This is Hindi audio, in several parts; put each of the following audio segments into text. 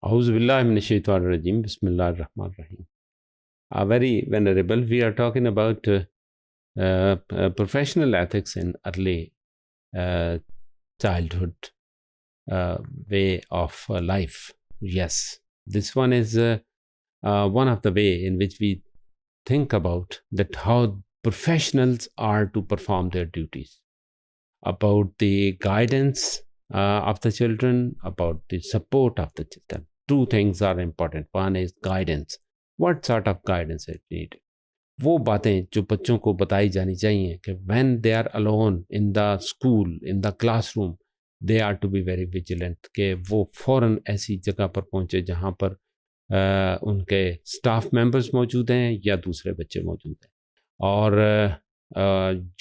Auzu billahi minash shaitanir rajim. Bismillahir rahmanir rahim. Very venerable. We are talking about professional ethics in early uh, childhood way of life. Yes, this one is one of the way in which we think about that how professionals are to perform their duties, about the guidance of the children, about the support of the children. Two things are important. One is guidance. What sort of guidance is needed? वो बातें जो बच्चों को बताई जानी चाहिए कि when they are alone in the school in the classroom they are to be very vigilant कि वो फ़ौरन ऐसी जगह पर पहुंचे जहां पर उनके स्टाफ मेंबर्स मौजूद हैं या दूसरे बच्चे मौजूद हैं, और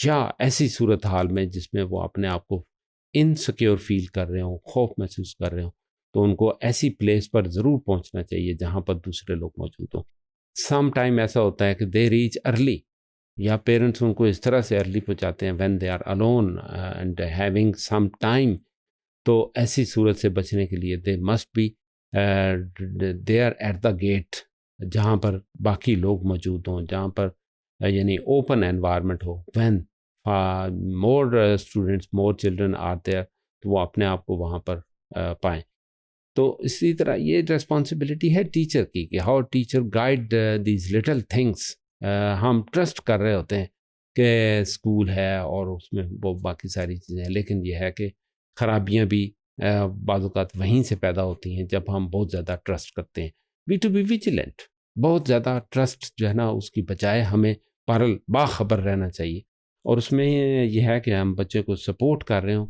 या ऐसी सूरत हाल में जिसमें वो अपने आप को इनसिक्योर फील कर रहे हों, खौफ महसूस कर रहे हों, तो उनको ऐसी प्लेस पर ज़रूर पहुंचना चाहिए जहां पर दूसरे लोग मौजूद हों। सम टाइम ऐसा होता है कि दे रीच अर्ली, या पेरेंट्स उनको इस तरह से अर्ली पहुंचाते हैं when they are alone and having some time. तो ऐसी सूरत से बचने के लिए they must be there at the gate, जहाँ पर बाकी लोग मौजूद हों, जहाँ पर यानी ओपन एनवायरनमेंट हो। When more students more children are there, तो वो अपने आप को वहाँ पर पाएँ। तो इसी तरह ये रिस्पॉन्सिबिलिटी है टीचर की कि how teacher guide these little things. हम ट्रस्ट कर रहे होते हैं कि स्कूल है और उसमें वो बाकी सारी चीज़ें हैं, लेकिन ये है कि ख़राबियाँ भी बाज़ औक़ात वहीं से पैदा होती हैं जब हम बहुत ज़्यादा ट्रस्ट करते हैं। वी टू बी विजिलेंट, बहुत ज़्यादा ट्रस्ट जो है ना उसकी बजाय हमें बाखबर रहना चाहिए, और उसमें यह है कि हम बच्चे को सपोर्ट कर रहे हों,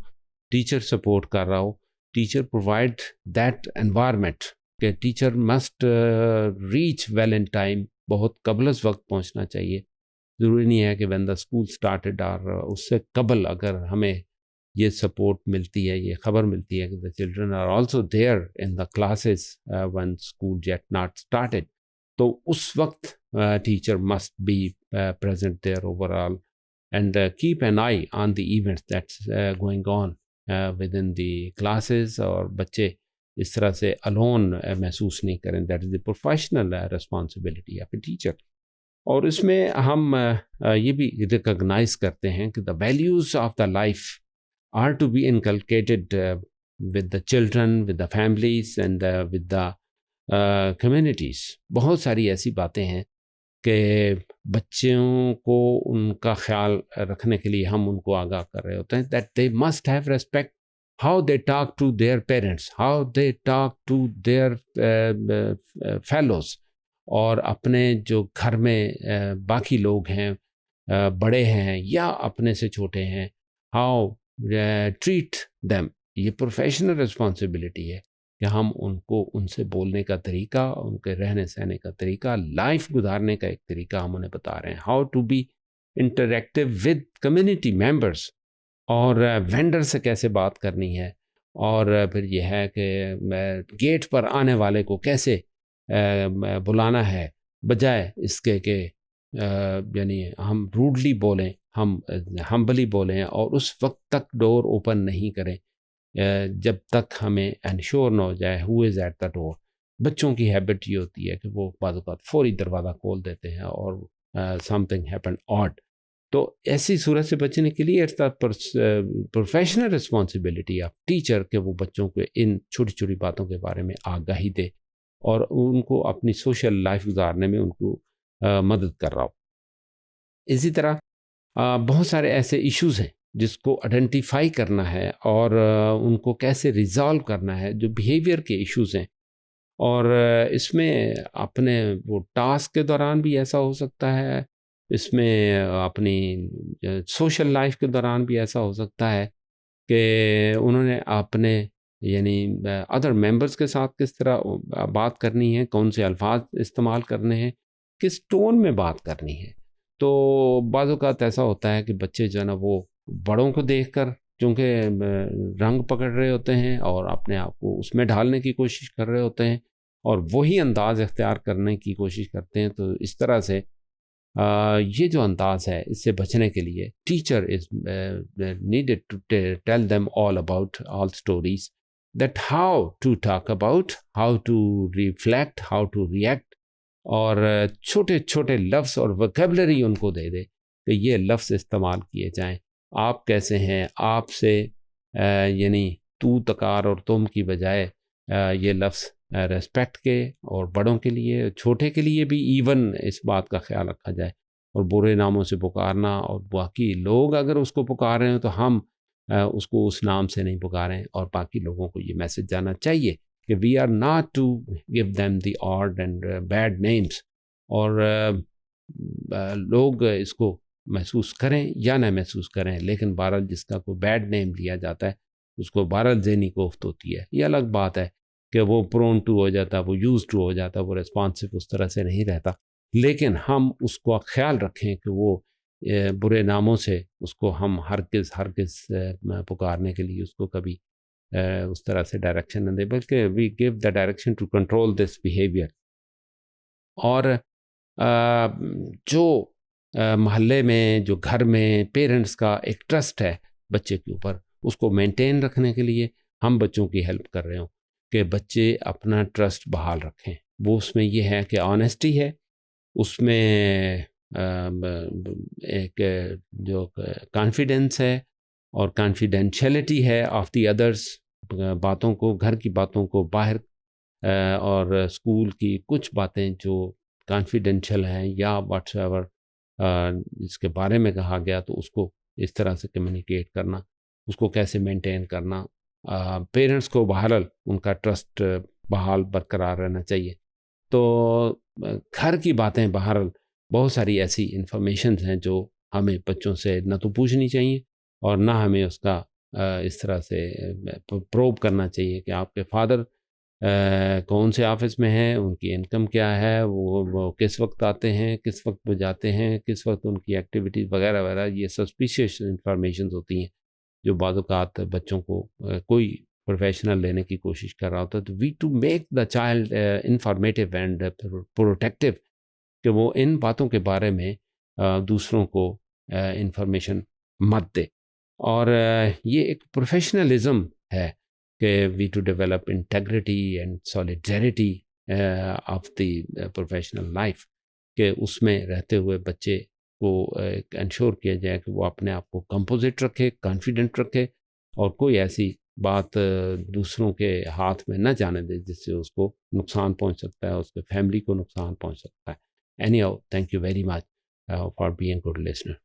टीचर सपोर्ट कर रहा हो, टीचर प्रोवाइड दैट एनवायरनमेंट कि teacher must reach well in time, बहुत कबल वक्त पहुंचना चाहिए। ज़रूरी नहीं है कि व्हेन द स्कूल स्टार्टेड और उससे कबल अगर हमें ये सपोर्ट मिलती है, ये खबर मिलती है कि the children are also there in the classes when school yet not started, तो उस वक्त teacher must be present there overall and keep an eye on the events that's going on with in the classes, और बच्चे इस तरह से अलोन महसूस नहीं करें। That is the professional responsibility of a teacher. और इसमें हम ये भी रिकॉग्नाइज करते हैं कि the values of the life are to be inculcated with the children, with the families and with the communities. बहुत सारी ऐसी बातें हैं कि बच्चों को उनका ख्याल रखने के लिए हम उनको आगाह कर रहे होते हैं that they must have respect how they talk to their parents, how they talk to their fellows, और अपने जो घर में बाकी लोग हैं, बड़े हैं या अपने से छोटे हैं, हाउ ट्रीट देम। ये प्रोफेशनल रिस्पॉन्सिबिलिटी है कि हम उनको उनसे बोलने का तरीका, उनके रहने सहने का तरीका, लाइफ गुजारने का एक तरीका हम उन्हें बता रहे हैं। How to be interactive with community members, और वेंडर से कैसे बात करनी है, और फिर यह है कि गेट पर आने वाले को कैसे बुलाना है, बजाय इसके कि यानी हम रूडली बोलें, हम हम्बली बोलें और उस वक्त तक डोर ओपन नहीं करें जब तक हमें एंश्योर ना हो जाए who is at the door. बच्चों की हैबिट ये होती है कि वो बाज़ औक़ात फौरी दरवाज़ा खोल देते हैं और समथिंग हैपन ऑड। तो ऐसी सूरत से बचने के लिए it's the professional responsibility of teacher कि वो बच्चों को इन छोटी छोटी बातों के बारे में आगाही दे और उनको अपनी सोशल लाइफ गुजारने में उनको मदद कर रहा हो। इसी तरह बहुत सारे ऐसे इश्यूज़ हैं जिसको आइडेंटिफाई करना है और उनको कैसे रिजॉल्व करना है, जो बिहेवियर के इश्यूज़ हैं। और इसमें अपने वो टास्क के दौरान भी ऐसा हो सकता है, इसमें अपनी सोशल लाइफ के दौरान भी ऐसा हो सकता है कि उन्होंने अपने यानी अदर मेंबर्स के साथ किस तरह बात करनी है, कौन से अल्फाज इस्तेमाल करने हैं, किस टोन में बात करनी है। तो बाज़ औक़ात ऐसा होता है कि बच्चे जो है ना वो बड़ों को देखकर चूँकि रंग पकड़ रहे होते हैं और अपने आप को उसमें ढालने की कोशिश कर रहे होते हैं और वही अंदाज़ इख्तियार करने की कोशिश करते हैं। तो इस तरह से ये जो अंदाज़ है, इससे बचने के लिए teacher is needed to tell them all about all stories that how to talk about, how to reflect, how to react, और छोटे छोटे लफ्ज़ और वोकैबुलरी उनको दे दे कि ये लफ्ज़ इस्तेमाल किए जाएं। आप कैसे हैं, आपसे यानी तू तकार और तुम की बजाय ये लफ्ज़ रेस्पेक्ट के और बड़ों के लिए, छोटे के लिए भी इवन इस बात का ख्याल रखा जाए। और बुरे नामों से पुकारना, और बाकी लोग अगर उसको पुकार रहे हो तो हम उसको उस नाम से नहीं पुकारें, और बाकी लोगों को ये मैसेज जाना चाहिए कि we are not to give them the odd and bad names. और लोग इसको महसूस करें या ना महसूस करें, लेकिन बहरहाल जिसका कोई बैड नेम लिया जाता है उसको बहरहाल ज़हनी कोफ्त होती है। ये अलग बात है कि वो प्रोन टू हो जाता, वो यूज टू हो जाता, वो रिस्पॉन्सिव उस तरह से नहीं रहता। लेकिन हम उसको ख्याल रखें कि वो बुरे नामों से उसको हम हरगिज़ हरगिज़ पुकारने के लिए उसको कभी उस तरह से डायरेक्शन न दें, बल्कि we give the direction to control this behaviour. और जो मोहल्ले में, जो घर में पेरेंट्स का एक ट्रस्ट है बच्चे के ऊपर, उसको मेंटेन रखने के लिए हम बच्चों की हेल्प कर रहे हों कि बच्चे अपना ट्रस्ट बहाल रखें। वो उसमें ये है कि ऑनेस्टी है, उसमें एक जो कॉन्फिडेंस है और कॉन्फिडेंशियलिटी है ऑफ द अदर्स, बातों को, घर की बातों को बाहर और स्कूल की कुछ बातें जो कॉन्फिडेंशियल हैं या व्हाट्सएवर जिसके बारे में कहा गया, तो उसको इस तरह से कम्युनिकेट करना, उसको कैसे मेंटेन करना। पेरेंट्स को बहरहाल उनका ट्रस्ट बहाल बरकरार रहना चाहिए। तो घर की बातें बहरहाल बहुत सारी ऐसी इंफॉर्मेशन हैं जो हमें बच्चों से न तो पूछनी चाहिए और ना हमें उसका इस तरह से प्रोब करना चाहिए कि आपके फादर कौन से ऑफिस में हैं, उनकी इनकम क्या है, वो किस वक्त आते हैं, किस वक्त वो जाते हैं, किस वक्त उनकी एक्टिविटीज़ वगैरह वगैरह। ये सस्पिशियस इंफॉर्मेशन होती हैं जो बाद औक़ात बच्चों को कोई प्रोफेशनल लेने की कोशिश कर रहा होता है। तो we to make the child informative and protective, कि वो इन बातों के बारे में दूसरों को इंफॉर्मेशन मत दे। और ये एक प्रोफेशनलिज्म है कि we to develop integrity and solidarity of the professional life, कि उसमें रहते हुए बच्चे को इंश्योर किया जाए कि वो अपने आप को कंपोजिट रखे, कॉन्फिडेंट रखे, और कोई ऐसी बात दूसरों के हाथ में न जाने दे जिससे उसको नुकसान पहुंच सकता है, उसके फैमिली को नुकसान पहुंच सकता है। Any how, thank you very much for being good listener.